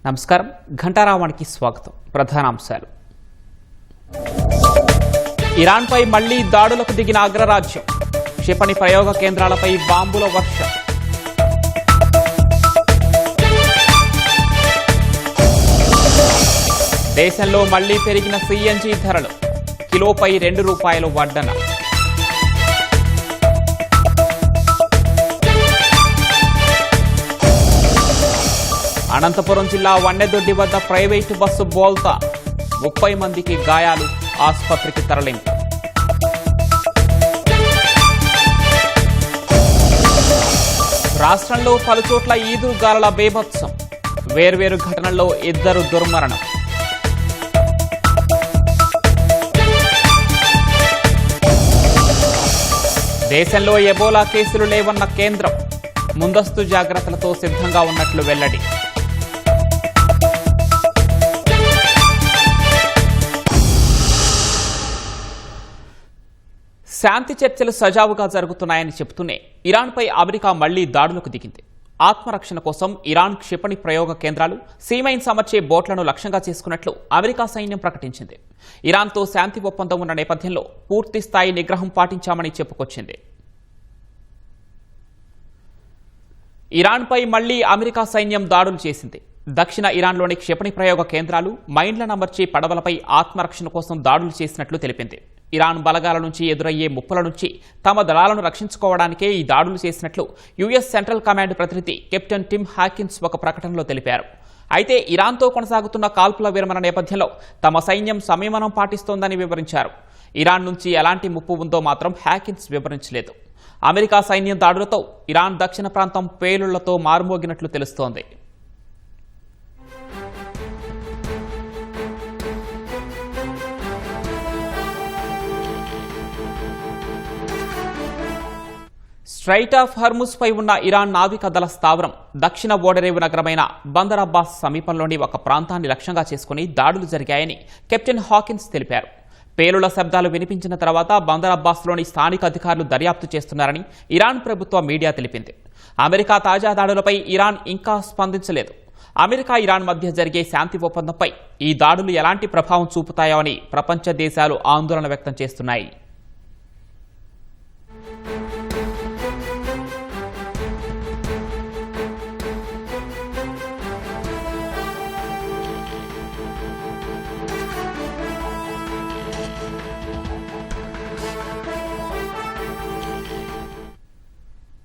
నమస్కారం ఘంటారావానికి స్వాగతం. ప్రధానాంశాలు. ఇరాన్పై మళ్లీ దాడులకు దిగిన అగ్రరాజ్యం. క్షిపణి ప్రయోగ కేంద్రాలపై బాంబుల వర్షం. దేశంలో మళ్లీ పెరిగిన సిఎన్జి ధరలు. కిలోపై ₹2 వడ్డన. అనంతపురం జిల్లా వన్నెదొడ్డి వద్ద ప్రైవేటు బస్సు బోల్తా. 30 మందికి గాయాలు. ఆసుపత్రికి తరలింపు. రాష్ట్రంలో పలుచోట్ల ఈదురుగాలుల బీభత్సం. వేర్వేరు ఘటనల్లో 2 దుర్మరణం. దేశంలో ఎబోలా కేసులు లేవన్న కేంద్రం. ముందస్తు జాగ్రత్తలతో సిద్ధంగా ఉన్నట్లు వెల్లడి. శాంతి చర్చలు సజావుగా జరుగుతున్నాయని చెబుతూనే ఇరాన్పై అమెరికా మళ్లీ దాడులకు దిగింది. ఆత్మరక్షణ కోసం ఇరాన్ క్షిపణి ప్రయోగ కేంద్రాలు, సీమైన్స్ అమర్చే బోట్లను లక్ష్యంగా చేసుకున్నట్లు అమెరికా సైన్యం ప్రకటించింది. ఇరాన్తో శాంతి ఒప్పందం ఉన్న నేపథ్యంలో పూర్తి స్థాయి నిగ్రహం పాటించామని చెప్పుకొచ్చింది. ఇరాన్పై మళ్లీ అమెరికా సైన్యం దాడులు చేసింది. దక్షిణ ఇరాన్లోని క్షిపణి ప్రయోగ కేంద్రాలు, మైన్లను అమర్చే పడవలపై ఆత్మరక్షణ కోసం దాడులు చేసినట్లు తెలిపింది. ఇరాన్ బలగాల నుంచి ఎదురయ్యే ముప్పుల నుంచి తమ దళాలను రక్షించుకోవడానికే ఈ దాడులు చేసినట్లు యుఎస్ సెంట్రల్ కమాండ్ ప్రతినిధి కెప్టెన్ టిమ్ హాకిన్స్ ఒక ప్రకటనలో తెలిపారు. అయితే ఇరాన్తో కొనసాగుతున్న కాల్పుల విరమణ నేపథ్యంలో తమ సైన్యం సంయమనం పాటిస్తోందని వివరించారు. ఇరాన్ నుంచి ఎలాంటి ముప్పు ఉందో మాత్రం హాకిన్స్ వివరించలేదు. అమెరికా సైన్యం దాడులతో ఇరాన్ దక్షిణ ప్రాంతం పేలుళ్లతో మారుమోగినట్లు తెలుస్తోంది. స్ట్రైట్ ఆఫ్ హర్ముజ్ పై ఉన్న ఇరాన్ నావిక దళ స్థావరం దక్షిణ ఓడరేవు నగరమైన బందర్ అబ్బాస్ సమీపంలోని ఒక ప్రాంతాన్ని లక్ష్యంగా చేసుకుని దాడులు జరిగాయని కెప్టెన్ హాకిన్స్ తెలిపారు. పేలుళ్ల శబ్దాలు వినిపించిన తర్వాత బందర్ అబ్బాస్లోని స్థానిక అధికారులు దర్యాప్తు చేస్తున్నారని ఇరాన్ ప్రభుత్వ మీడియా తెలిపింది. అమెరికా తాజా దాడులపై ఇరాన్ ఇంకా స్పందించలేదు. అమెరికా ఇరాన్ మధ్య జరిగే శాంతి ఒప్పందంపై ఈ దాడులు ఎలాంటి ప్రభావం చూపుతాయో అని ప్రపంచ దేశాలు ఆందోళన వ్యక్తం చేస్తున్నాయి.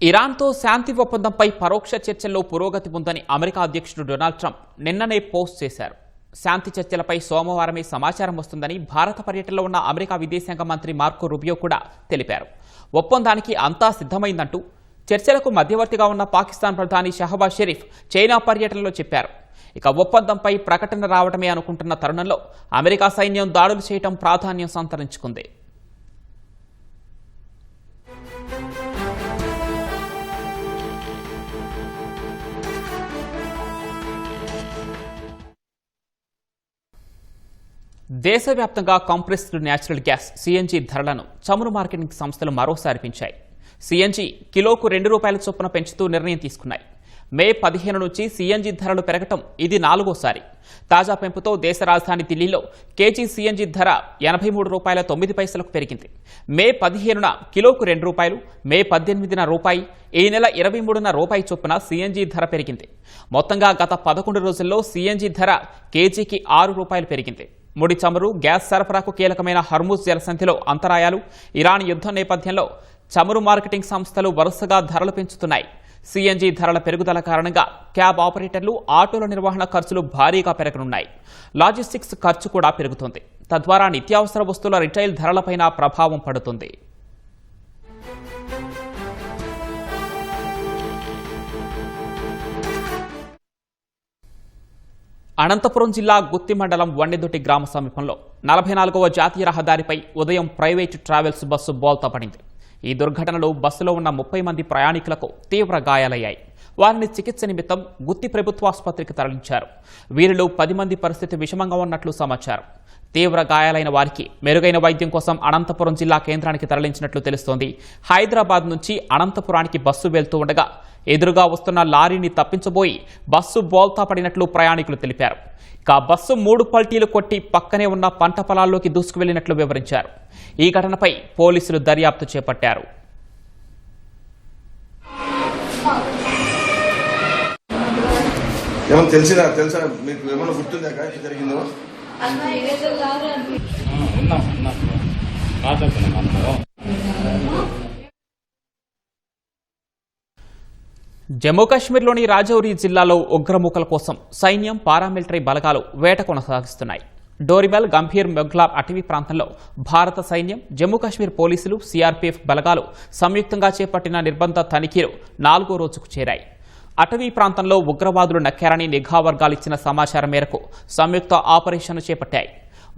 ఇరాన్తో శాంతి ఒప్పందంపై పరోక్ష చర్చల్లో పురోగతి ఉందని అమెరికా అధ్యక్షుడు డొనాల్డ్ ట్రంప్ నిన్ననే పోస్ట్ చేశారు. శాంతి చర్చలపై సోమవారమే సమాచారం వస్తుందని భారత పర్యటనలో ఉన్న అమెరికా విదేశాంగ మంత్రి మార్కో రూబియో కూడా తెలిపారు. ఒప్పందానికి అంతా సిద్ధమైందంటూ చర్చలకు మధ్యవర్తిగా ఉన్న పాకిస్తాన్ ప్రధాని షహబాజ్ షరీఫ్ చైనా పర్యటనలో చెప్పారు. ఇక ఒప్పందంపై ప్రకటన రావడమే అనుకుంటున్న తరుణంలో అమెరికా సైన్యం దాడులు చేయడం ప్రాధాన్యం సంతరించుకుంది. దేశవ్యాప్తంగా కంప్రెస్డ్ న్యాచురల్ గ్యాస్ సిఎన్జి ధరలను చమురు మార్కెటింగ్ సంస్థలు మరోసారి పెంచాయి. సిఎన్జి కిలోకు ₹2 చొప్పున పెంచుతూ నిర్ణయం తీసుకున్నాయి. మే 15 నుంచి సిఎన్జి ధరలు పెరగటం ఇది 4వసారి. తాజా పెంపుతో దేశ రాజధాని ఢిల్లీలో కేజీ సిఎన్జి ధర ₹83.09 పెరిగింది. మే 15న కిలోకు ₹2, మే 18న రూపాయి, ఈ నెల 23న రూపాయి చొప్పున సిఎన్జి ధర పెరిగింది. మొత్తంగా గత 11 రోజుల్లో సిఎన్జి ధర కేజీకి ₹6 పెరిగింది. ముడి చమురు, గ్యాస్ సరఫరాకు కీలకమైన హర్ముజ్ జలసంధిలో అంతరాయాలు, ఇరాన్ యుద్ధం నేపథ్యంలో చమురు మార్కెటింగ్ సంస్థలు వరుసగా ధరలు పెంచుతున్నాయి. సిఎన్జి ధరల పెరుగుదల కారణంగా క్యాబ్ ఆపరేటర్లు, ఆటోల నిర్వహణ ఖర్చులు భారీగా పెరగనున్నాయి. లాజిస్టిక్స్ ఖర్చు కూడా పెరుగుతుంది. తద్వారా నిత్యావసర వస్తువుల రిటైల్ ధరలపైన ప్రభావం పడుతుంది. అనంతపురం జిల్లా గుత్తి మండలం వన్నెదొడ్డి గ్రామ సమీపంలో 44వ జాతీయ రహదారిపై ఉదయం ప్రైవేటు ట్రావెల్స్ బస్సు బోల్తా పడింది. ఈ దుర్ఘటనలో బస్సులో ఉన్న 30 మంది ప్రయాణికులకు తీవ్ర గాయాలయ్యాయి. వారిని చికిత్స నిమిత్తం గుత్తి ప్రభుత్వాసుపత్రికి తరలించారు. వీరిలో 10 మంది పరిస్థితి విషమంగా ఉన్నట్లు సమాచారం. తీవ్ర గాయాలైన వారికి మెరుగైన వైద్యం కోసం అనంతపురం జిల్లా కేంద్రానికి తరలించినట్లు తెలుస్తోంది. హైదరాబాద్ నుంచి అనంతపురానికి బస్సు వెళ్తూ ఉండగా ఎదురుగా వస్తున్న లారీని తప్పించబోయి బస్సు బోల్తా పడినట్లు ప్రయాణికులు తెలిపారు. ఇక బస్సు 3 పల్టీలు కొట్టి పక్కనే ఉన్న పంట పొలాల్లోకి దూసుకువెళ్లినట్లు వివరించారు. ఈ ఘటనపై పోలీసులు దర్యాప్తు చేపట్టారు. తెలుసా మీకు ఏమైనా గుర్తుందా జరిగిందో? జమ్మూ కాశ్మీర్లోని రాజౌరి జిల్లాలో ఉగ్రముఖల కోసం సైన్యం, పారామిలిటరీ బలగాలు వేట కొనసాగిస్తున్నాయి. డోరిబల్, గంభీర్, మొగ్లా అటవీ ప్రాంతంలో భారత సైన్యం, జమ్మూ కాశ్మీర్ పోలీసులు, సిఆర్పీఎఫ్ బలగాలు సంయుక్తంగా చేపట్టిన నిర్బంధ తనిఖీలు 4వ రోజుకు చేరాయి. అటవీ ప్రాంతంలో ఉగ్రవాదులు నక్కారని నిఘా వర్గాలు ఇచ్చిన సమాచారం మేరకు సంయుక్త ఆపరేషన్ను చేపట్టాయి.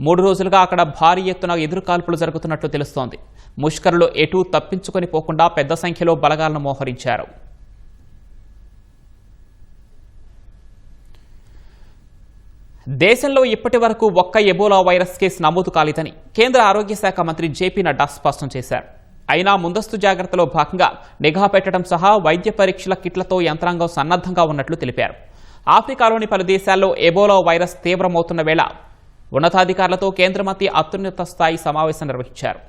3 రోజులుగా అక్కడ భారీ ఎత్తున ఎదురుకాల్పులు జరుగుతున్నట్లు తెలుస్తోంది. ముష్కరులు ఎటూ తప్పించుకొని పోకుండా పెద్ద సంఖ్యలో బలగాలను మోహరించారు. దేశంలో ఇప్పటి వరకు ఒక్క ఎబోలా వైరస్ కేసు నమోదు కాలేదని కేంద్ర ఆరోగ్య శాఖ మంత్రి జేపీ నడ్డా స్పష్టం చేశారు. అయినా ముందస్తు జాగ్రత్తలో భాగంగా నిఘా పెట్టడం సహా వైద్య పరీక్షల కిట్లతో యంత్రాంగం సన్నద్ధంగా ఉన్నట్లు తెలిపారు. ఆఫ్రికాలోని పలు దేశాల్లో ఎబోలా వైరస్ తీవ్రమవుతున్న వేళ ఉన్నతాధికారులతో కేంద్ర మంత్రి అత్యున్నత స్థాయి సమావేశం నిర్వహించారు.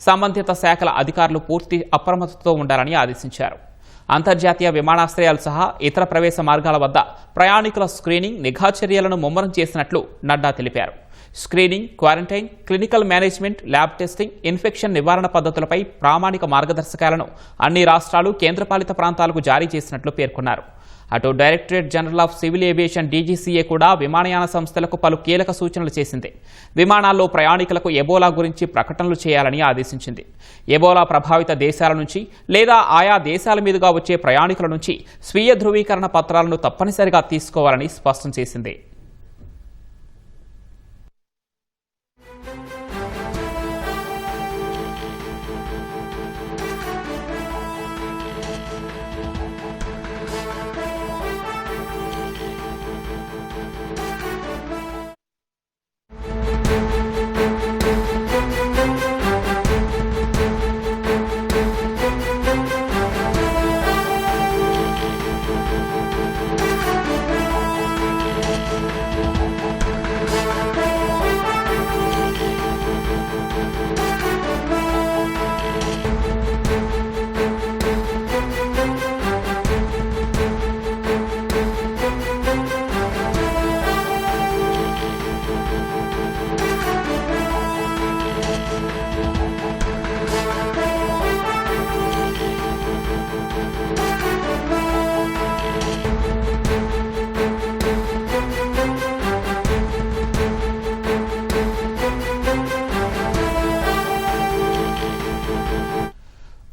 సంబంధిత శాఖల అధికారులు పూర్తి అప్రమత్తతో ఉండాలని ఆదేశించారు. అంతర్జాతీయ విమానాశ్రయాలు సహా ఇతర ప్రవేశ మార్గాల వద్ద ప్రయాణికుల స్క్రీనింగ్, నిఘా చర్యలను ముమ్మరం చేసినట్లు నడ్డా తెలిపారు. Screening, quarantine, clinical management, lab testing, infection నివారణ పద్ధతులపై ప్రామాణిక మార్గదర్శకాలను అన్ని రాష్ట్రాలు, కేంద్రపాలిత ప్రాంతాలకు జారీ చేసినట్లు పేర్కొన్నారు. అటు directorate general of civil aviation DGCA కూడా విమానయాన సంస్థలకు పలు కీలక సూచనలు చేసింది. విమానాల్లో ప్రయాణికులకు ఎబోలా గురించి ప్రకటనలు చేయాలని ఆదేశించింది. ఎబోలా ప్రభావిత దేశాల నుంచి లేదా ఆయా దేశాల మీదుగా వచ్చే ప్రయాణికుల నుంచి స్వీయ ధృవీకరణ పత్రాలను తప్పనిసరిగా తీసుకోవాలని స్పష్టం చేసింది.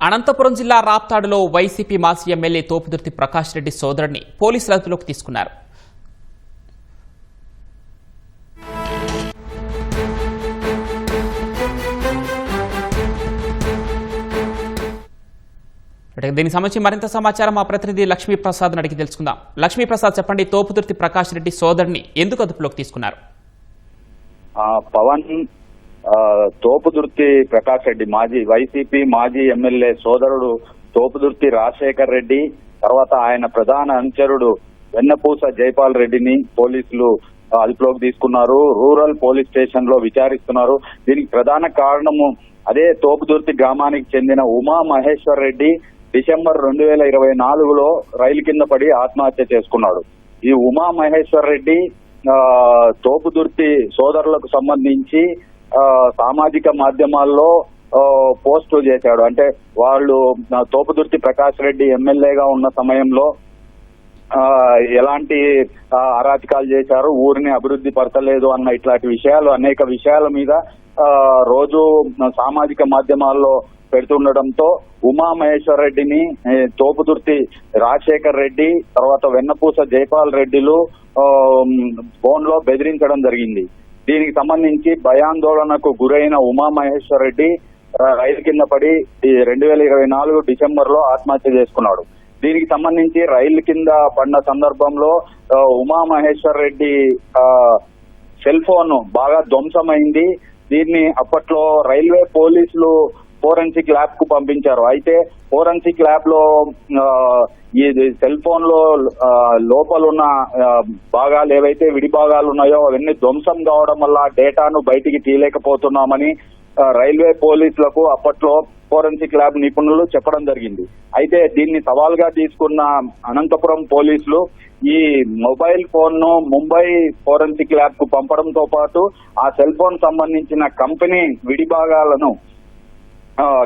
అనంతపురం జిల్లా రాప్తాడులో వైసీపీ మాజీ ఎమ్మెల్యే తోపుదుర్తి ప్రకాష్ రెడ్డి సోదరుడిని పోలీసులు అదుపులోకి తీసుకున్నారు. దీనికి సంబంధించి మరింత సమాచారం మా ప్రతినిధి లక్ష్మీప్రసాద్ అడిగి తెలుసుకుందాం. లక్ష్మీప్రసాద్, చెప్పండి, తోపుదుర్తి ప్రకాష్ రెడ్డి సోదరుడిని ఎందుకు అదుపులోకి తీసుకున్నారు? పవన్ తోపుదుర్తి ప్రకాష్ రెడ్డి వైసీపీ మాజీ ఎమ్మెల్యే సోదరుడు తోపుదుర్తి రాజశేఖర్ రెడ్డి, తర్వాత ఆయన ప్రధాన అనుచరుడు వెన్నపూస జైపాల్ రెడ్డిని పోలీసులు అదుపులోకి తీసుకున్నారు. రూరల్ పోలీస్ స్టేషన్ లో విచారిస్తున్నారు. దీనికి ప్రధాన కారణము అదే తోపుదుర్తి గ్రామానికి చెందిన ఉమా మహేశ్వర్ రెడ్డి డిసెంబర్ 2024లో రైలు కింద పడి ఆత్మహత్య చేసుకున్నాడు. ఈ ఉమా మహేశ్వర్ రెడ్డి తోపుదుర్తి సోదరులకు సంబంధించి సామాజిక మాధ్యమాల్లో పోస్టులు చేశాడు. అంటే వాళ్ళు తోపుదుర్తి ప్రకాష్ రెడ్డి ఎమ్మెల్యేగా ఉన్న సమయంలో ఎలాంటి అరాచకాలు చేశారు, ఊరిని అభివృద్ధి పరచలేదు అన్న ఇట్లాంటి విషయాలు, అనేక విషయాల మీద రోజు సామాజిక మాధ్యమాల్లో పెడుతుండటంతో ఉమా మహేశ్వర్ రెడ్డిని తోపుదుర్తి రాజశేఖర్ రెడ్డి, తర్వాత వెన్నపూస జైపాల్ రెడ్డిలు ఫోన్ లో బెదిరించడం జరిగింది. దీనికి సంబంధించి భయాందోళనకు గురైన ఉమా మహేశ్వర్ రెడ్డి రైలు కింద పడి 2024 డిసెంబర్ లో ఆత్మహత్య చేసుకున్నాడు. దీనికి సంబంధించి రైలు కింద పడిన సందర్భంలో ఉమా మహేశ్వర్ రెడ్డి సెల్ ఫోన్ బాగా ధ్వంసమైంది. దీన్ని అప్పట్లో రైల్వే పోలీసులు ఫోరెన్సిక్ ల్యాబ్ కు పంపించారు. అయితే ఫోరెన్సిక్ ల్యాబ్ లో ఈ సెల్ ఫోన్ లో లోపల ఉన్న భాగాలు ఏవైతే విడి భాగాలు ఉన్నాయో అవన్నీ ధ్వంసం కావడం వల్ల డేటాను బయటికి తీయలేకపోతున్నామని రైల్వే పోలీసులకు అప్పట్లో ఫోరెన్సిక్ ల్యాబ్ నిపుణులు చెప్పడం జరిగింది. అయితే దీన్ని సవాల్గా తీసుకున్న అనంతపురం పోలీసులు ఈ మొబైల్ ఫోన్ ను ముంబై ఫోరెన్సిక్ ల్యాబ్ కు పంపడంతో పాటు ఆ సెల్ ఫోన్ సంబంధించిన కంపెనీ విడి భాగాలను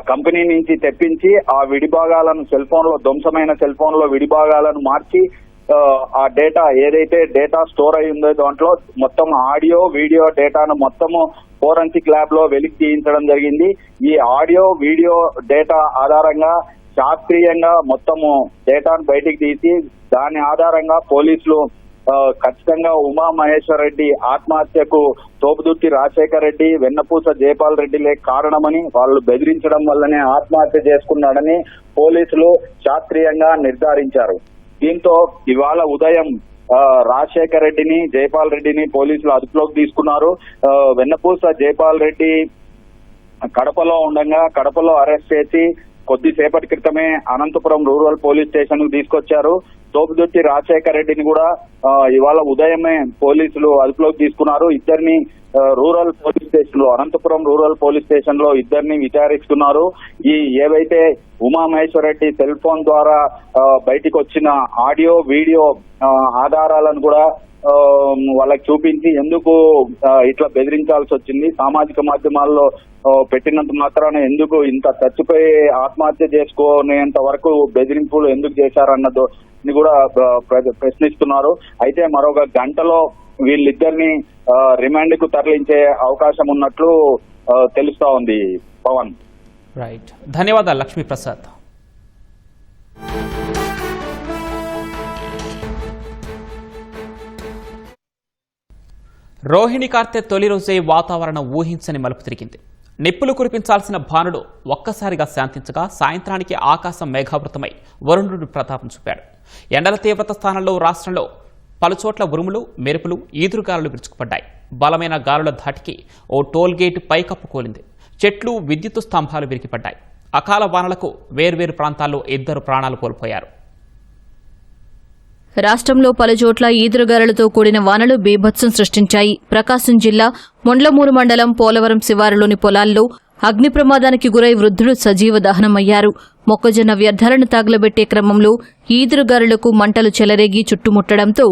కంపెనీ నుంచి తెప్పించి ఆ విడి భాగాలను సెల్ ఫోన్ లో ధ్వంసమైన సెల్ ఫోన్ లో విడి భాగాలను మార్చి ఆ డేటా ఏదైతే డేటా స్టోర్ అయి ఉందో దాంట్లో మొత్తం ఆడియో వీడియో డేటాను మొత్తము ఫోరెన్సిక్ ల్యాబ్ లో వెలికి తీయించడం జరిగింది. ఈ ఆడియో వీడియో డేటా ఆధారంగా శాస్త్రీయంగా మొత్తము డేటాను బయటికి తీసి దాని ఆధారంగా పోలీసులు ఖచ్చితంగా ఉమా మహేశ్వర్ రెడ్డి ఆత్మహత్యకు తోపుదుర్తి రాజశేఖర్ రెడ్డి, వెన్నపూస జైపాల్ రెడ్డిలే కారణమని, వాళ్ళు బెదిరించడం వల్లనే ఆత్మహత్య చేసుకున్నాడని పోలీసులు శాస్త్రీయంగా నిర్ధారించారు. దీంతో ఇవాళ ఉదయం రాజశేఖర్ రెడ్డిని, జైపాల్ రెడ్డిని పోలీసులు అదుపులోకి తీసుకున్నారు. వెన్నపూస జైపాల్ రెడ్డి కడపలో ఉండగా కడపలో అరెస్ట్ చేసి కొద్దిసేపటి క్రితమే అనంతపురం రూరల్ పోలీస్ స్టేషన్ కు తీసుకొచ్చారు. తోపుదుర్తి రాజశేఖర్ రెడ్డిని కూడా ఇవాళ ఉదయమే పోలీసులు అదుపులోకి తీసుకున్నారు. ఇద్దరిని రూరల్ పోలీస్ స్టేషన్ లో, అనంతపురం రూరల్ పోలీస్ స్టేషన్ లో ఇద్దరిని విచారిస్తున్నారు. ఈ ఏవైతే ఉమామహేశ్వర్ రెడ్డి సెల్ ఫోన్ ద్వారా బయటికి వచ్చిన ఆడియో వీడియో ఆధారాలను కూడా వాళ్ళకి చూపించి ఎందుకు ఇట్లా బెదిరించాల్సి వచ్చింది, సామాజిక మాధ్యమాల్లో పెట్టినంత మాత్రాన ఎందుకు ఇంత చచ్చిపోయి ఆత్మహత్య చేసుకునేంత వరకు బెదిరింపులు ఎందుకు చేశారన్నదో కూడా ప్రశ్నిస్తున్నారు. అయితే మరొక గంటలో వీళ్ళిద్దరిని రిమాండ్ కు తరలించే అవకాశం ఉన్నట్లు తెలుస్తా ఉంది. పవన్, రైట్, ధన్యవాదాలు లక్ష్మీప్రసాద్. రోహిణి కార్తె తొలి రోజే వాతావరణం ఊహించని మలుపు తిరిగింది. నిప్పులు కురిపించాల్సిన భానుడు ఒక్కసారిగా శాంతించగా సాయంత్రానికి ఆకాశం మేఘావృతమై వరుణుడి ప్రతాపం చూపాడు. ఎండల తీవ్రత స్థానంలో రాష్ట్రంలో పలుచోట్ల ఉరుములు, మెరుపులు, ఈదురుగాలులు విరుచుకుపడ్డాయి. బలమైన గాలుల ధాటికి ఓ టోల్ గేట్ పైకప్పు కూలింది. చెట్లు, విద్యుత్ స్తంభాలు విరిగిపడ్డాయి. అకాల వానలకు వేర్వేరు ప్రాంతాల్లో 2 ప్రాణాలు కోల్పోయారు. రాష్ట్రంలో పలుచోట్ల ఈదురుగాలులతో కూడిన వానలు బీభత్సం సృష్టించాయి. ప్రకాశం జిల్లా మొండ్లమూరు మండలం పోలవరం శివారులోని పొలాల్లో అగ్ని ప్రమాదానికి గురై వృద్ధుడు సజీవ దహనమయ్యారు. మొక్కజొన్న వ్యర్థాలను తగలబెట్టే క్రమంలో ఈదురుగాలులకు మంటలు చెలరేగి చుట్టుముట్టడంతో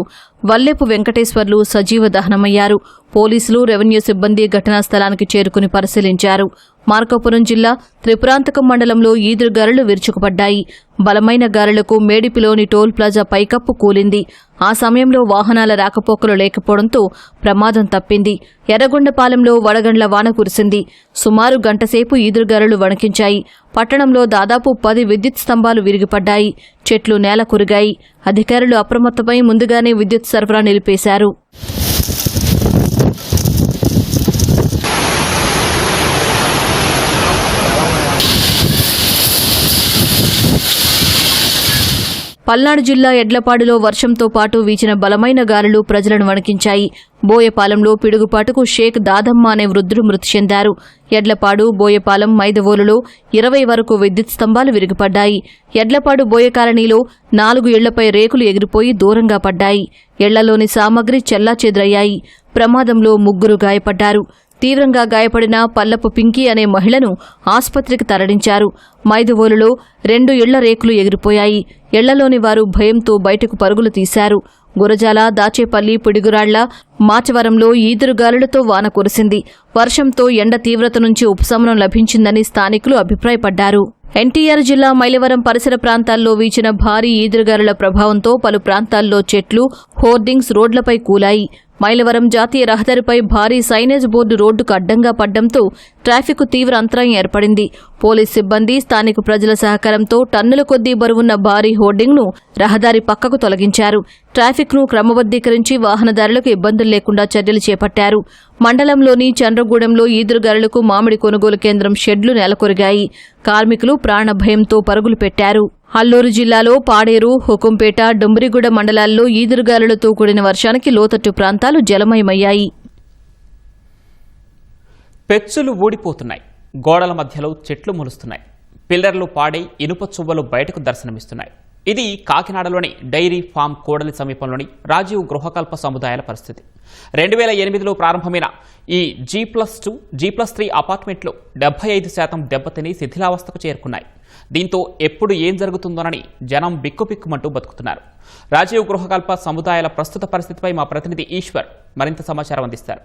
వల్లెపు వెంకటేశ్వర్లు సజీవ దహనమయ్యారు. పోలీసులు, రెవెన్యూ సిబ్బంది ఘటనా స్థలానికి చేరుకుని పరిశీలించారు. మార్కాపురం జిల్లా త్రిపురాంతకం మండలంలో ఈదురుగాలులు విరుచుకుపడ్డాయి. బలమైన గాలులకు మేడిపిలోని టోల్ ప్లాజా పైకప్పు కూలింది. ఆ సమయంలో వాహనాల రాకపోకలు లేకపోవడంతో ప్రమాదం తప్పింది. ఎర్రగొండపాలెంలో వడగండ్ల వాన కురిసింది. సుమారు గంటసేపు ఈదురుగాలులు వణికించాయి. పట్టణంలో దాదాపు 10 విద్యుత్ స్తంభాలు విరిగిపడ్డాయి. చెట్లు నేల కురిగాయి. అధికారులు అప్రమత్తమై ముందుగానే విద్యుత్ సరఫరా నిలిపేశారు. పల్నాడు జిల్లా ఎడ్లపాడులో వర్షంతో పాటు వీచిన బలమైన గాలులు ప్రజలను వణికించాయి. బోయపాలెంలో పిడుగుపాటుకు షేక్ దాదమ్మ అనే వృద్ధుడు మృతి చెందారు. ఎడ్లపాడు, బోయపాలెం, మైదవోలులో 20 వరకు విద్యుత్ స్తంభాలు విరిగిపడ్డాయి. ఎడ్లపాడు బోయ కాలనీలో 4 ఇళ్లపై రేకులు ఎగిరిపోయి దూరంగా పడ్డాయి. ఇళ్లలోని సామగ్రి చెల్లాచెదురయ్యాయి. ప్రమాదంలో 3 గాయపడ్డారు. తీవ్రంగా గాయపడిన పల్లపు పింకీ అనే మహిళను ఆస్పత్రికి తరలించారు. మైదువోలులో 2 ఇళ్ల రేకులు ఎగిరిపోయాయి. ఇళ్లలోని వారు భయంతో బయటకు పరుగులు తీశారు. గురజాల, దాచేపల్లి, పిడుగురాళ్ల, మాచవరంలో ఈదురుగాలులతో వాన కురిసింది. వర్షంతో ఎండ తీవ్రత నుంచి ఉపశమనం లభించిందని స్థానికులు అభిప్రాయపడ్డారు. ఎన్టీఆర్ జిల్లా మైలవరం పరిసర ప్రాంతాల్లో వీచిన భారీ ఈదురుగాలుల ప్రభావంతో పలు ప్రాంతాల్లో చెట్లు, హోర్డింగ్స్ రోడ్లపై కూలాయి. మైలవరం జాతీయ రహదారిపై భారీ సైనేజ్ బోర్డు రోడ్డుకు అడ్డంగా పడ్డంతో ట్రాఫిక్ తీవ్ర అంతరాయం ఏర్పడింది. పోలీస్ సిబ్బంది, స్థానిక ప్రజల సహకారంతో టన్నుల కొద్దీ బరువున్న భారీ హోర్డింగ్ను రహదారి పక్కకు తొలగించారు. ట్రాఫిక్ను క్రమబద్దీకరించి వాహనదారులకు ఇబ్బందులు లేకుండా చర్యలు చేపట్టారు. మండలంలోని చంద్రగూడెంలో ఈదురుగాలులకు మామిడి కొనుగోలు కేంద్రం షెడ్లు నెలకొరిగాయి. కార్మికులు ప్రాణభయంతో పరుగులు పెట్టారు. అల్లూరు జిల్లాలో పాడేరు, హుకుంపేట, డుమ్రిగూడ మండలాల్లో ఈదురుగాలులతో కూడిన వర్షానికి లోతట్టు ప్రాంతాలు జలమయమయ్యాయి. పెచ్చులు ఊడిపోతున్నాయి. గోడల మధ్యలో చెట్లు మొలుస్తున్నాయి. పిల్లర్లు పాడై ఇనుప చువ్వలు బయటకు దర్శనమిస్తున్నాయి. ఇది కాకినాడలోని డైరీ ఫామ్ కూడలి సమీపంలోని రాజీవ్ గృహకల్ప సముదాయాల పరిస్థితి. 2008లో ప్రారంభమైన ఈ G+2, G+3 అపార్ట్మెంట్లు 75% దెబ్బతిని శిథిలావస్థకు చేరుకున్నాయి. దీంతో ఎప్పుడు ఏం జరుగుతుందోనని జనం బిక్కుబిక్కుమంటూ బతుకుతున్నారు. రాజీవ్ గృహకల్ప సముదాయాల ప్రస్తుత పరిస్థితిపై మా ప్రతినిధి ఈశ్వర్ మరింత సమాచారం అందిస్తారు.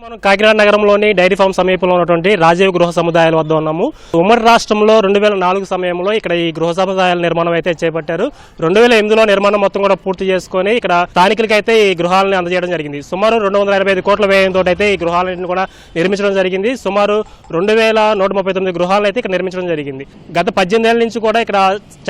మనం కాకినాడ నగరంలోని డైరీ ఫామ్ సమీపంలో ఉన్నటువంటి రాజీవ్ గృహ సముదాయాల వద్ద ఉన్నాము. ఉమ్మడి రాష్ట్రంలో 2004 సమయంలో ఇక్కడ ఈ గృహ సముదాయాల నిర్మాణం అయితే చేపట్టారు. 2008లో నిర్మాణం మొత్తం కూడా పూర్తి చేసుకుని ఇక్కడ స్థానికులకి అయితే ఈ గృహాలను అందజేయడం జరిగింది. సుమారు 285 కోట్ల వ్యయంతో అయితే ఈ గృహాలను కూడా నిర్మించడం జరిగింది. సుమారు 2139 గృహాలను అయితే ఇక్కడ నిర్మించడం జరిగింది. గత 18 ఏళ్ల నుంచి కూడా ఇక్కడ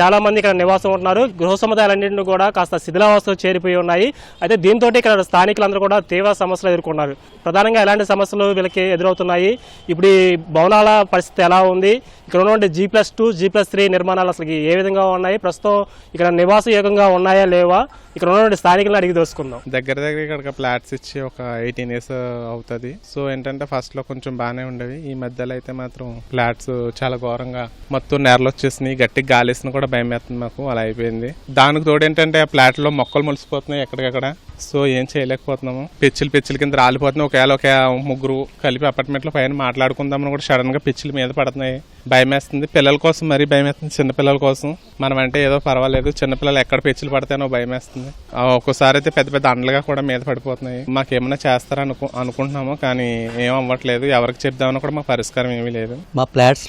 చాలా మంది ఇక్కడ నివాసం ఉంటున్నారు. గృహ సముదాయాలన్నింటినీ కూడా కాస్త శిథిలావస్థకు చేరిపోయి ఉన్నాయి. అయితే దీంతో ఇక్కడ స్థానికులందరూ కూడా తీవ్ర సమస్యలు ఎదుర్కొన్నారు. ప్రధానంగా ఎలాంటి సమస్యలు వీళ్ళకి ఎదురవుతున్నాయి, ఇప్పుడు ఈ భవనాల పరిస్థితి ఎలా ఉంది, ఇక్కడ ఉన్నటువంటి G+2, G+3 నిర్మాణాలు అసలు ఏ విధంగా ఉన్నాయి, ప్రస్తుతం ఇక్కడ నివాసయోగంగా ఉన్నాయా లేవా, ఇక్కడ ఉన్నటువంటి స్థానికులను అడిగి తెలుసుకుందాం. దగ్గర ఇక్కడ ఫ్లాట్స్ ఇచ్చి ఒక 18 years అవుతుంది. సో ఏంటంటే ఫస్ట్ లో కొంచెం బాగానే ఉండేవి. ఈ మధ్యలో అయితే మాత్రం ఫ్లాట్స్ చాలా ఘోరంగా మొత్తం నేరలు వచ్చేసినాయి. గట్టిగా గాలిసిన కూడా భయం వేస్తుంది మాకు. అలా అయిపోయింది. దానికి తోడు ఏంటంటే ఆ ఫ్లాట్ లో మొక్కలు మొలిసిపోతున్నాయి ఎక్కడికక్కడ. సో ఏం చేయలేకపోతున్నాము. పిచ్చిలు కింద రాలిపోతున్నాయి. ఒకవేళ ఒక ముగ్గురు కలిపి అపార్ట్మెంట్ లో పైన మాట్లాడుకుందామని కూడా సడన్ గా పిచ్చిల మీద పడుతున్నాయి. భయం వేస్తుంది. పిల్లల కోసం మరీ భయం వేస్తుంది. చిన్నపిల్లల కోసం మనం అంటే ఏదో పర్వాలేదు, చిన్నపిల్లలు ఎక్కడ పిచ్చిలు పడతాయనో భయం వేస్తుంది. ఒక్కోసారి అయితే పెద్ద పెద్ద అండలుగా కూడా మీద పడిపోతున్నాయి. మాకేమైనా చేస్తారని అనుకుంటున్నాము, కానీ ఏం అవ్వట్లేదు. ఎవరికి చెప్దామని కూడా మాకు పరిష్కారం ఏమీ లేదు. మా ఫ్లాట్స్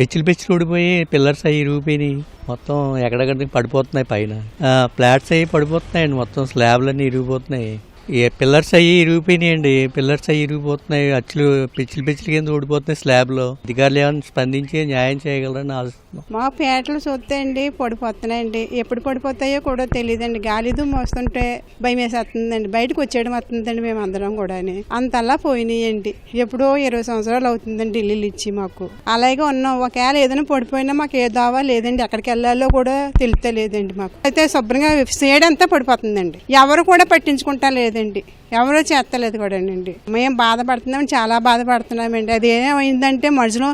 పిచ్చిలు ఊడిపోయి పిల్లర్స్ అవి ఇరిగిపోయి మొత్తం ఎక్కడెక్కడ పడిపోతున్నాయి. పైన ఫ్లాట్స్ అవి పడిపోతున్నాయండి. మొత్తం స్లాబ్లన్నీ ఇరిగిపోతున్నాయి. పిల్లర్స్ అయ్యి ఇరిగిపోయినాయండి. పిల్లర్స్ అయ్యి ఇరిగిపోతున్నాయి. అచ్చులు పిచ్చిలు కింద ఊడిపోతున్నాయి స్లాబ్లో. అధికారులు ఏమైనా స్పందించి న్యాయం చేయగలరని ఆలోచిస్తున్నాం. మా పేటలు చూస్తాయండి పడిపోతున్నాయండి. ఎప్పుడు పడిపోతాయో కూడా తెలియదండి. గాలి దుమ్ము వస్తుంటే భయం వేసేస్తుందండి. బయటకు వచ్చేయడం వస్తుందండి. మేము అందరం కూడా అంతలా పోయినాయండి. ఎప్పుడో 20 సంవత్సరాలు అవుతుందండి ఇల్లు ఇచ్చి మాకు. అలాగే ఉన్నాం. ఒకవేళ ఏదైనా పడిపోయినా మాకు ఏ దావా లేదండి. ఎక్కడికి వెళ్ళాలో కూడా తెలియలేదండి మాకు. అయితే శుభ్రంగా సేడంతా పడిపోతుందండి. ఎవరు కూడా పట్టించుకుంటా లేదండి. ఎవరో చేస్తలేదు కూడా అండి. మేము బాధపడుతున్నాం, చాలా బాధపడుతున్నామండి. అది ఏమైందంటే మనుషులు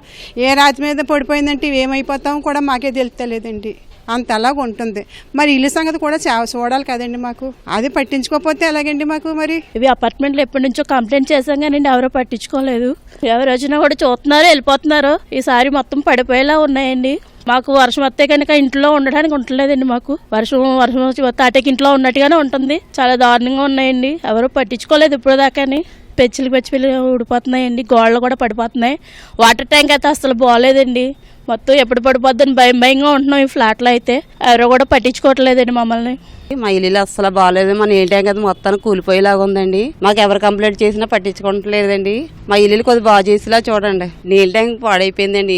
ఏ రాతి మీద పడిపోయిందంటే ఏమైపోతాం కూడా మాకే తెలుస్తలేదండి. అంతలాగా ఉంటుంది. మరి ఇల్లు సంగతి కూడా చూడాలి కదండి మాకు. అది పట్టించుకోకపోతే ఎలాగండి మాకు. మరి ఇవి అపార్ట్మెంట్లు ఎప్పటి నుంచో కంప్లైంట్ చేశాం కానీ ఎవరో పట్టించుకోలేదు. ఎవరు వచ్చినా కూడా చూస్తున్నారు, వెళ్ళిపోతున్నారు. ఈసారి మొత్తం పడిపోయేలా ఉన్నాయండి. మాకు వర్షం వస్తే కనుక ఇంట్లో ఉండడానికి ఉండలేదండి. మాకు వర్షం తాటకి ఇంట్లో ఉన్నట్టుగానే ఉంటుంది. చాలా దారుణంగా ఉన్నాయండి. ఎవరు పట్టించుకోలేదు ఇప్పుడు దాకాని. పెచ్చిలు ఊడిపోతున్నాయండి. గోడలు కూడా పడిపోతున్నాయి. వాటర్ ట్యాంక్ అయితే అసలు బాగోలేదండి. మొత్తం ఎప్పుడు పడిపోద్దని భయంగా ఉంటున్నాం ఈ ఫ్లాట్లో అయితే. ఎవరో కూడా పట్టించుకోవట్లేదండి మమ్మల్ని. మా ఇల్లు అస్సలు బాగాలేదు. మన ఏ ట్యాంక్ అయితే మొత్తాన్ని కూలిపోయేలాగా ఉందండి. మాకు ఎవరు కంప్లైంట్ చేసినా పట్టించుకోవట్లేదండి. మా ఇల్లు కొద్దిగా బాగా చేసేలా చూడండి. నీళ్ళ ట్యాంక్ పాడైపోయిందండి.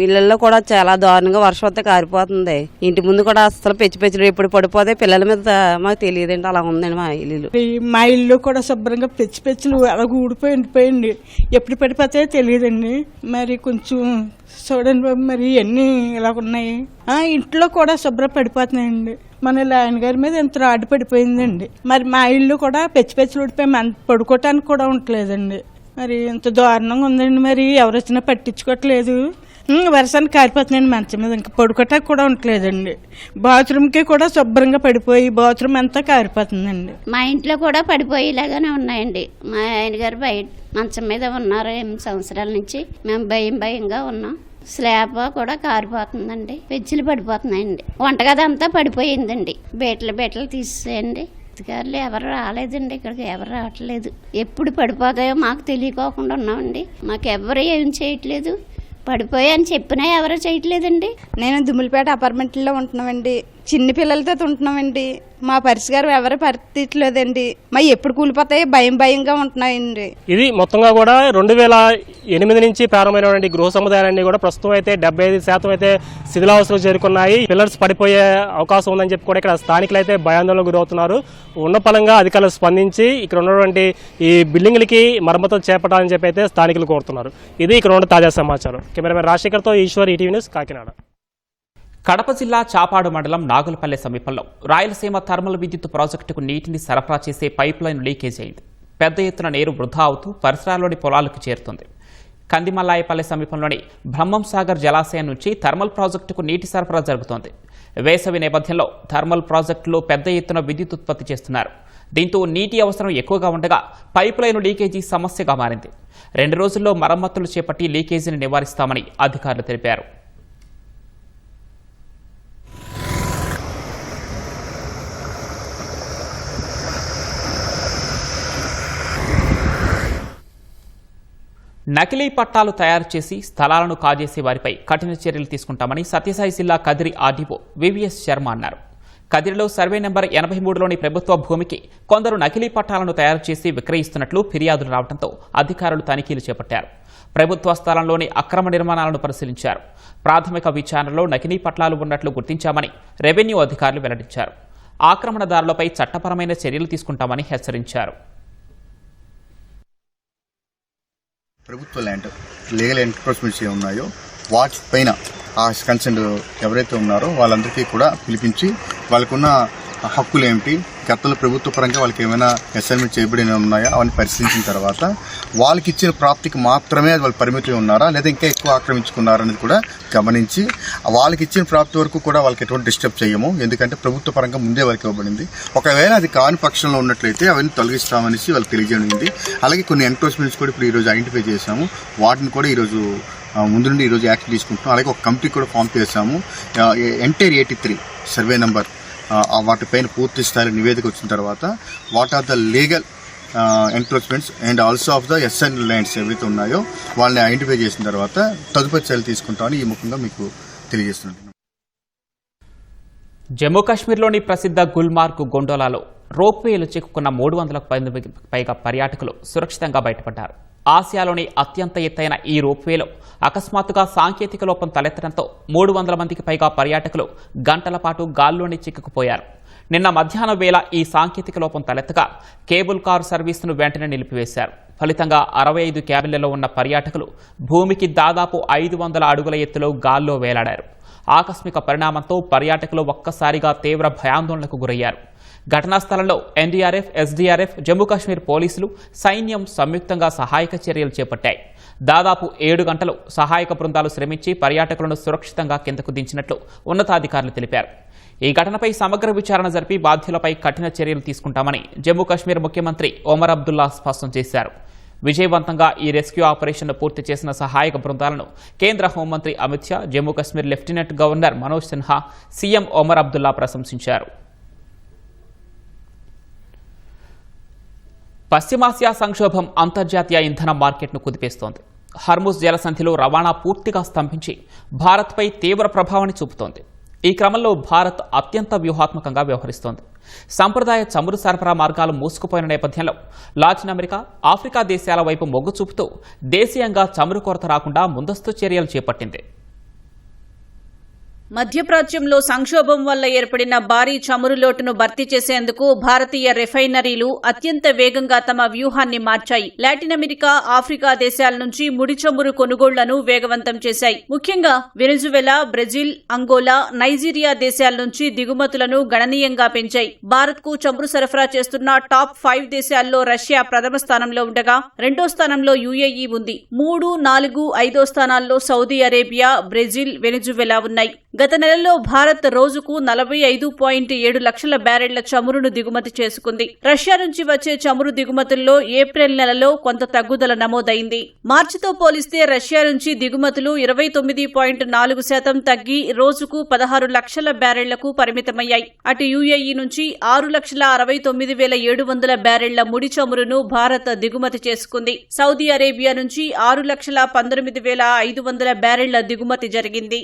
ఇళ్లలో కూడా చాలా దారుణంగా వర్షం వస్తే కారిపోతుంది. ఇంటి ముందు కూడా అస్సలు పెచ్చులు ఎప్పుడు పడిపోతే పిల్లల మీద మాకు తెలియదండి. అలా ఉందండి మా ఇల్లు. మా ఇల్లు కూడా శుభ్రంగా పెచ్చులు అలాగ ఊడిపోయింది. ఎప్పుడు పడిపోతాయో తెలియదండి. మరి కొంచెం చూడండి మరి ఎన్ని ఇలా ఉన్నాయి. ఇంట్లో కూడా శుభ్రం పడిపోతున్నాయండి. మన లాయన్ గారి మీద ఎంత రాడ్ పడిపోయిందండి. మరి మా ఇల్లు కూడా పెచ్చులు ఊడిపోయి పడుకోవటానికి కూడా ఉండలేదండి. మరి ఎంత దారుణంగా ఉందండి. మరి ఎవరు వచ్చినా పట్టించుకోవట్లేదు. వర్షానికి కారిపోతున్నాయండి మంచం మీద. ఇంకా పడుకోవటానికి కూడా ఉండలేదండి. బాత్రూమ్కి కూడా శుభ్రంగా పడిపోయి బాత్రూమ్ అంతా కారిపోతుందండి. మా ఇంట్లో కూడా పడిపోయేలాగానే ఉన్నాయండి. మా ఆయన గారు బయట మంచం మీద ఉన్నారు 8 సంవత్సరాల నుంచి. మేము భయంగా ఉన్నాం. స్లాబ్ కూడా కారిపోతుందండి. పెచ్చులు పడిపోతున్నాయండి. వంటగది అంతా పడిపోయిందండి. బేటలు తీసేయండి. అధికారులు ఎవరు రాలేదండి. ఇక్కడికి ఎవరు రావట్లేదు. ఎప్పుడు పడిపోతాయో మాకు తెలియకోకుండా ఉన్నామండి. మాకు ఎవరు ఏం చేయట్లేదు. పడిపోయాయని చెప్పినా ఎవరో చేయట్లేదండి. నేను దుమ్ములపేట అపార్ట్మెంట్లో ఉంటున్నామండి. చిన్న పిల్లలతో ఉంటున్నామండి. మా పరిస్థితి ఎవరు పరిస్థితిలేదండి. మా ఎప్పుడు కూలిపోతాయి భయంగా ఉంటున్నాయండి. ఇది మొత్తంగా కూడా 2008 నుంచి ప్రారంభమైనటువంటి గృహ సముదాయాలన్నీ కూడా ప్రస్తుతం అయితే 75% అయితే శిథిలావస్థకు చేరుకున్నాయి. పిల్లర్స్ పడిపోయే అవకాశం ఉందని చెప్పి కూడా ఇక్కడ స్థానికులు అయితే భయాందోళనకు గురవుతున్నారు. ఉన్న పలంగా అధికారులు స్పందించి ఇక్కడ ఉన్నటువంటి ఈ బిల్డింగ్లకి మరమ్మతులు చేపట్టాలని చెప్పి అయితే స్థానికులు కోరుతున్నారు. ఇది ఇక్కడ ఉన్న తాజా సమాచారం. కెమెరామెన్ రాజశేఖర్తో ఈశ్వర్, ఈటీవీ న్యూస్, కాకినాడ. కడప జిల్లా చాపాడు మండలం నాగులపల్లె సమీపంలో రాయలసీమ థర్మల్ విద్యుత్ ప్రాజెక్టుకు నీటిని సరఫరా చేసే పైప్ లైన్ లీకేజ్ అయింది. పెద్ద ఎత్తున నీరు వృధా అవుతూ పరిసరాల్లోని పొలాలకు చేరుతుంది. కందిమల్లాయపల్లి సమీపంలోని బ్రహ్మం సాగర్ జలాశయం నుంచి థర్మల్ ప్రాజెక్టుకు నీటి సరఫరా జరుగుతోంది. వేసవి నేపథ్యంలో థర్మల్ ప్రాజెక్టులో పెద్ద ఎత్తున విద్యుత్ ఉత్పత్తి చేస్తున్నారు. దీంతో నీటి అవసరం ఎక్కువగా ఉండగా పైప్ లైన్ లీకేజీ సమస్యగా మారింది. 2 రోజుల్లో మరమ్మతులు చేపట్టి లీకేజీని నివారిస్తామని అధికారులు తెలిపారు. నకిలీ పట్టాలు తయారు చేసి స్థలాలను కాజేసే వారిపై కఠిన చర్యలు తీసుకుంటామని సత్యసాయి జిల్లా కదిరి ఆర్డీఓ వివిఎస్ శర్మ అన్నారు. కదిరిలో సర్వే నెంబర్ 83లోని ప్రభుత్వ భూమికి కొందరు నకిలీ పట్టాలను తయారు చేసి విక్రయిస్తున్నట్లు ఫిర్యాదులు రావడంతో అధికారులు తనిఖీలు చేపట్టారు. ప్రభుత్వ స్థలంలోని అక్రమ నిర్మాణాలను పరిశీలించారు. ప్రాథమిక విచారణలో నకిలీ పట్టాలు ఉన్నట్లు గుర్తించామని రెవెన్యూ అధికారులు వెల్లడించారు. ఆక్రమణదారులపై చట్టపరమైన చర్యలు తీసుకుంటామని హెచ్చరించారు. ప్రభుత్వ ల్యాండ్ లీగల్ ఎన్క్రోచ్మెంట్స్ ఏ ఉన్నాయో వాటి పైన ఆ కన్సర్న్ ఎవరైతే ఉన్నారో వాళ్ళందరికీ కూడా పిలిపించి వాళ్ళకున్న హక్కులు ఏమిటి, గతంలో ప్రభుత్వ పరంగా వాళ్ళకి ఏమైనా అసైన్మెంట్ చేయబడిన ఉన్నాయా అవన్నీ పరిశీలించిన తర్వాత వాళ్ళకి ఇచ్చిన ప్రాప్తికి మాత్రమే వాళ్ళు పరిమితం ఉన్నారా లేదా ఇంకా ఎక్కువ ఆక్రమించుకున్నారా అనేది కూడా గమనించి వాళ్ళకి ఇచ్చిన ప్రాప్తి వరకు కూడా వాళ్ళకి ఎటువంటి డిస్టర్బ్ చేయము. ఎందుకంటే ప్రభుత్వ పరంగా ముందే వాళ్ళకి ఇవ్వబడింది. ఒకవేళ అది కాని పక్షంలో ఉన్నట్లయితే అవన్నీ తొలగిస్తామనేసి వాళ్ళు తెలియజేయడం. అలాగే కొన్ని ఎన్క్రోచ్మెంట్స్ కూడా ఇప్పుడు ఈరోజు ఐడెంటిఫై చేశాము. వాటిని కూడా ఈరోజు ముందు నుండి ఈరోజు యాక్షన్ తీసుకుంటున్నాం. అలాగే ఒక కమిటీ కూడా ఫామ్ చేశాము. ఎంటైర్ 83 సర్వే నెంబర్ వాటిపైన పూర్తి స్థాయి నివేదిక వచ్చిన తర్వాత what are the legal encroachments and also of the SN lands ఏవైతే ఉన్నాయో వాళ్ళని ఐడెంటిఫై చేసిన తర్వాత తదుపరి చర్యలు తీసుకుంటామని ఈ ముఖ్యంగా మీకు తెలియజేస్తున్నాను. జమ్మూ కాశ్మీర్లోని ప్రసిద్ధ గుల్మార్గ్ గొండోలాలో రోప్వేలు చిక్కుకున్న 300కు పైగా పర్యాటకులు సురక్షితంగా బయటపడ్డారు. ఆసియాలోని అత్యంత ఎత్తైన ఈ రోప్వేలో అకస్మాత్తుగా సాంకేతిక లోపం తలెత్తడంతో 300 మందికి పైగా పర్యాటకులు గంటల పాటు గాల్లోనే చిక్కుకుపోయారు. నిన్న మధ్యాహ్నం వేళ ఈ సాంకేతిక లోపం తలెత్తగా కేబుల్ కారు సర్వీసును వెంటనే నిలిపివేశారు. ఫలితంగా 65 క్యాబిన్లలో ఉన్న పర్యాటకులు భూమికి దాదాపు 500 అడుగుల ఎత్తులో గాల్లో వేలాడారు. ఆకస్మిక పరిణామంతో పర్యాటకులు ఒక్కసారిగా తీవ్ర భయాందోళనకు గురయ్యారు. ఘటనా స్థలంలో ఎన్డీఆర్ఎఫ్, ఎస్డీఆర్ఎఫ్, జమ్మూ కాశ్మీర్ పోలీసులు, సైన్యం సంయుక్తంగా సహాయక చర్యలు చేపట్టాయి. దాదాపు 7 గంటలు సహాయక బృందాలు శ్రమించి పర్యాటకులను సురక్షితంగా కిందకు దించినట్లు ఉన్నతాధికారులు తెలిపారు. ఈ ఘటనపై సమగ్ర విచారణ జరిపి బాధ్యులపై కఠిన చర్యలు తీసుకుంటామని జమ్మూ కాశ్మీర్ ముఖ్యమంత్రి ఒమర్ అబ్దుల్లా స్పష్టం చేశారు. విజయవంతంగా ఈ రెస్క్యూ ఆపరేషన్ను పూర్తి చేసిన సహాయక బృందాలను కేంద్ర హోంమంత్రి Amit Shah, Jammu Kashmir lieutenant governor Manoj Sinha, CM Omar Abdullah ప్రశంసించారు. పశ్చిమాసియా సంక్షోభం అంతర్జాతీయ ఇంధన మార్కెట్ను కుదిపేస్తోంది. హర్ముజ్ జలసంధిలో రవాణా పూర్తిగా స్తంభించి భారత్పై తీవ్ర ప్రభావాన్ని చూపుతోంది. ఈ క్రమంలో భారత్ అత్యంత వ్యూహాత్మకంగా వ్యవహరిస్తోంది. సంప్రదాయ చమురు సరఫరా మార్గాలు మూసుకుపోయిన నేపథ్యంలో లాటిన్ అమెరికా, ఆఫ్రికా దేశాల వైపు మొగ్గు చూపుతూ దేశీయంగా చమురు కొరత రాకుండా ముందస్తు చర్యలు చేపట్టింది. మధ్యప్రాచ్యంలో సంక్షోభం వల్ల ఏర్పడిన భారీ చమురు లోటును భర్తీ చేసేందుకు భారతీయ రిఫైనరీలు అత్యంత వేగంగా తమ వ్యూహాన్ని మార్చాయి. లాటిన్ అమెరికా, ఆఫ్రికా దేశాల నుంచి ముడి చమురు కొనుగోళ్లను వేగవంతం చేశాయి. ముఖ్యంగా వెనిజువెలా, బ్రెజిల్, అంగోలా, నైజీరియా దేశాల నుంచి దిగుమతులను గణనీయంగా పెంచాయి. భారత్ కు చమురు సరఫరా చేస్తున్న టాప్ 5 దేశాల్లో రష్యా ప్రథమ స్థానంలో ఉండగా రెండో స్థానంలో యుఏఈ ఉంది. 3, 4, 5 స్థానాల్లో సౌదీ అరేబియా, బ్రెజిల్, వెనిజువెలా ఉన్నాయి. గత నెలలో భారత్ రోజుకు 45.7 లక్షల బ్యారెళ్ల చమురును దిగుమతి చేసుకుంది. రష్యా నుంచి వచ్చే చమురు దిగుమతుల్లో ఏప్రిల్ నెలలో కొంత తగ్గుదల నమోదైంది. మార్చితో పోలిస్తే రష్యా నుంచి దిగుమతులు 29.4% తగ్గి రోజుకు 16 లక్షల బ్యారెళ్లకు పరిమితమయ్యాయి. అటు యుఏఈ నుంచి 6,69,700 బ్యారెళ్ల ముడి చమురును భారత్ దిగుమతి చేసుకుంది. సౌదీ అరేబియా నుంచి 6,19,500 బ్యారెళ్ల దిగుమతి జరిగింది.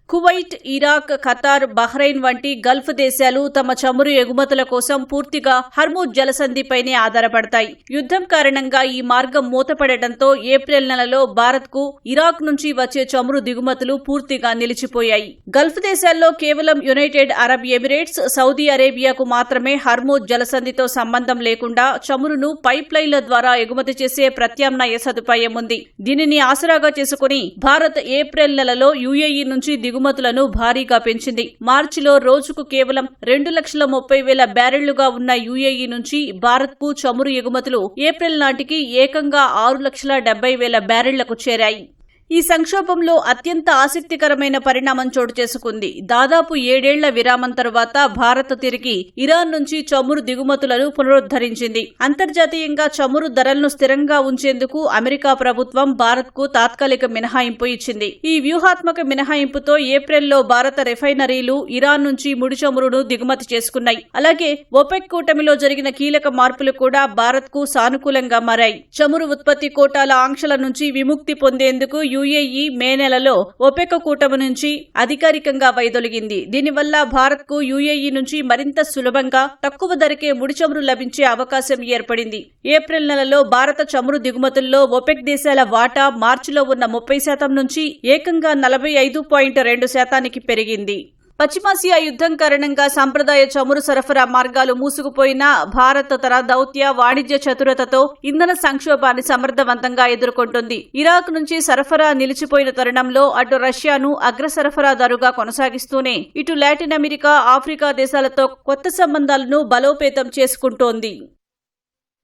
కువైట్, ఇరాక్, ఖతార్, బహ్రెయిన్ వంటి గల్ఫ్ దేశాలు తమ చమురు ఎగుమతుల కోసం పూర్తిగా హర్ముజ్ జలసంధిపైనే ఆధారపడతాయి. యుద్ధం కారణంగా ఈ మార్గం మూతపడటంతో ఏప్రిల్ నెలలో భారత్ కు ఇరాక్ నుంచి వచ్చే చమురు దిగుమతులు పూర్తిగా నిలిచిపోయాయి. గల్ఫ్ దేశాల్లో కేవలం యునైటెడ్ అరబ్ ఎమిరేట్స్, సౌదీ అరేబియాకు మాత్రమే హర్ముజ్ జలసంధితో సంబంధం లేకుండా చమురును పైప్ లైన్ల ద్వారా ఎగుమతి చేసే ప్రత్యామ్నాయ సదుపాయం ఉంది. దీనిని ఆసరాగా చేసుకుని భారత్ ఏప్రిల్ నెలలో యుఏఈ నుంచి దిగుమతులను భారీగా పెంచింది. మార్చిలో రోజుకు కేవలం 2,30,000 బ్యారెళ్లుగా ఉన్న యుఏఈ నుంచి భారత్కు చమురు ఎగుమతులు ఏప్రిల్ నాటికి ఏకంగా 6,70,000 బ్యారెళ్లకు చేరాయి. ఈ సంక్షోభంలో అత్యంత ఆసక్తికరమైన పరిణామం చోటు చేసుకుంది. దాదాపు 7 ఏళ్ల విరామం తరువాత భారత్ తిరిగి ఇరాన్ నుంచి చమురు దిగుమతులను పునరుద్ధరించింది. అంతర్జాతీయంగా చమురు ధరలను స్థిరంగా ఉంచేందుకు అమెరికా ప్రభుత్వం భారత్కు తాత్కాలిక మినహాయింపు ఇచ్చింది. ఈ వ్యూహాత్మక మినహాయింపుతో ఏప్రిల్లో భారత రిఫైనరీలు ఇరాన్ నుంచి ముడి చమురును దిగుమతి చేసుకున్నాయి. అలాగే ఒపెక్ కూటమిలో జరిగిన కీలక మార్పులు కూడా భారత్కు సానుకూలంగా మారాయి. చమురు ఉత్పత్తి కోటాల ఆంక్షల నుంచి విముక్తి పొందేందుకు యుఏఈ మే నెలలో ఒపెక్ కూటమి నుంచి అధికారికంగా వైదొలిగింది. దీనివల్ల భారత్కు యుఏఈ నుంచి మరింత సులభంగా తక్కువ ధరకే ముడి చమురు లభించే అవకాశం ఏర్పడింది. ఏప్రిల్ నెలలో భారత చమురు దిగుమతుల్లో ఒపెక్ దేశాల వాటా మార్చిలో ఉన్న 30% నుంచి ఏకంగా 45.2% పెరిగింది. పశ్చిమాసియా యుద్ధం కారణంగా సంప్రదాయ చమురు సరఫరా మార్గాలు మూసుకుపోయినా భారత్ తన దౌత్య వాణిజ్య చతురతతో ఇంధన సంక్షోభాన్ని సమర్థవంతంగా ఎదుర్కొంటుంది. ఇరాక్ నుంచి సరఫరా నిలిచిపోయిన తరుణంలో అటు రష్యాను అగ్ర సరఫరాదారుగా కొనసాగిస్తూనే ఇటు లాటిన్ అమెరికా, ఆఫ్రికా దేశాలతో కొత్త సంబంధాలను బలోపేతం చేసుకుంటోంది.